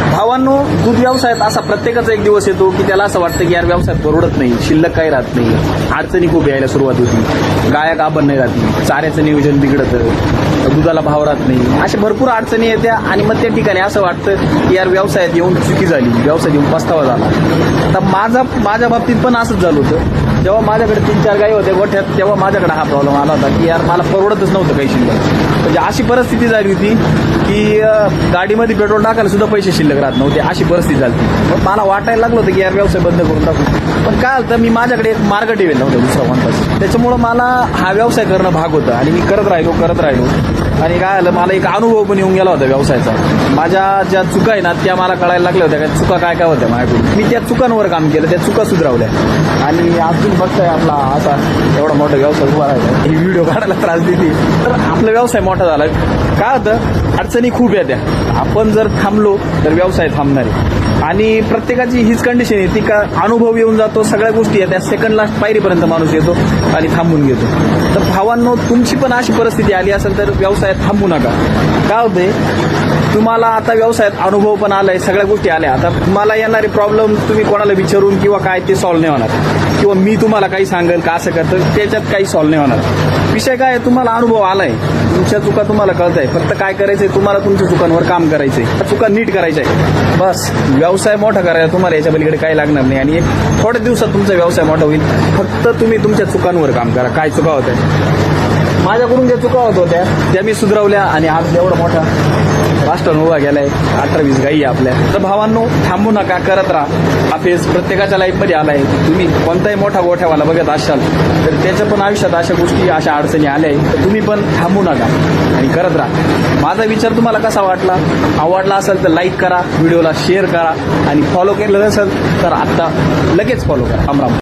भावांनो, दूध व्यवसायात असा प्रत्येकाचा एक दिवस येतो की त्याला असं वाटतं की यार व्यवसायात परवडत नाही, शिल्लक काही राहत नाही, अडचणी खूप यायला सुरुवात होती, गाया गाभण नाही राहती, चाऱ्याचं नियोजन बिघडतं, दुधाला भाव राहत नाही, अशा भरपूर अडचणी येत्या. आणि मग त्या ठिकाणी असं वाटतं की यार व्यवसायात येऊन चुकी झाली, व्यवसायात येऊन पस्तावा झाला. आता माझ्या बाबतीत पण असंच झालं होतं. जेव्हा माझ्याकडे 3-4 गायी होत्या गोठ्यात, तेव्हा माझ्याकडे हा प्रॉब्लेम आला होता की यार मला परवडतच नव्हतं काही शिल्लक. म्हणजे अशी परिस्थिती झाली होती की गाडीमध्ये पेट्रोल टाकायला सुद्धा पैसे शिल्लक राहत नव्हते, अशी परिस्थिती झाली. मग मला वाटायला लागलं होतं की यार व्यवसाय बंद करून टाकू. पण काय होतं, मी माझ्याकडे एक मार्ग ठेवेल नव्हता दुसरा कोणताच. त्याच्यामुळं मला हा व्यवसाय करणं भाग होतं आणि मी करत राहिलो. आणि काय झालं, मला एक अनुभव पण येऊन गेला होता व्यवसायाचा. माझ्या ज्या चुका आहे ना त्या मला कळायला लागल्या होत्या, काय चुका काय होत्या माझ्याकडून. मी त्या चुकांवर काम केलं, त्या चुका सुधारवल्या. आणि अजून बघताय आपला असा एवढा मोठा व्यवसाय उभा राहिला, ही व्हिडिओ काढायला त्रास देते. तर आपला व्यवसाय मोठा झाला. काय होतं, अडचणी खूप येत्या. आपण जर थांबलो तर व्यवसाय थांबणार आहे. आणि प्रत्येकाची हीच कंडिशन येते का अनुभव येऊन जातो, सगळ्या गोष्टी येत्या, सेकंड लास्ट पायरीपर्यंत माणूस येतो आणि थांबून घेतो. तर भावांनो, तुमची पण अशी परिस्थिती आली असेल तर व्यवसायात थांबू नका. काय होते, तुम्हाला आता व्यवसायात अनुभव पण आलाय, सगळ्या गोष्टी आल्या. आता तुम्हाला येणारे प्रॉब्लेम तुम्ही कोणाला विचारून किंवा काय ते सॉल्व्ह नाही होणार, किंवा मी तुम्हाला काही सांगेल का असं करतं त्याच्यात काही सॉल्व्ह नाही होणार. विषय काय आहे, तुम्हाला अनुभव आलाय, तुमच्या चुका तुम्हाला कळत आहे. फक्त काय करायचंय, तुम्हाला तुमच्या चुकांवर काम करायचंय, चुका नीट करायच्या आहे बस. व्यवसाय मोठा करायला तुम्हाला याच्या पलीकडे काही लागणार नाही. आणि एक थोड्या दिवसात तुमचा व्यवसाय मोठा होईल. फक्त तुम्ही तुमच्या चुकांवर काम करा. काय चुका होत्या, माझ्याकडून ज्या चुका होत होत्या त्या मी सुधारवल्या आणि आज एवढा मोठा राष्ट्र उभा गेलाय. 18-20 गायी आपल्या. तर भावांनो, थांबू नका, करत राहा. हा फेज प्रत्येकाच्या लाईफमध्ये आलाय. तुम्ही कोणताही मोठा गोठ्यावाला बघत असाल तर त्याच्या पण आयुष्यात अशा गोष्टी, अशा अडचणी आल्या आहे. तर तुम्ही पण थांबू नका आणि करत राहा. माझा विचार तुम्हाला कसा वाटला, आवडला असेल तर लाईक करा, व्हिडिओला शेअर करा आणि फॉलो केलं नसेल तर आता लगेच फॉलो करा. राम राम.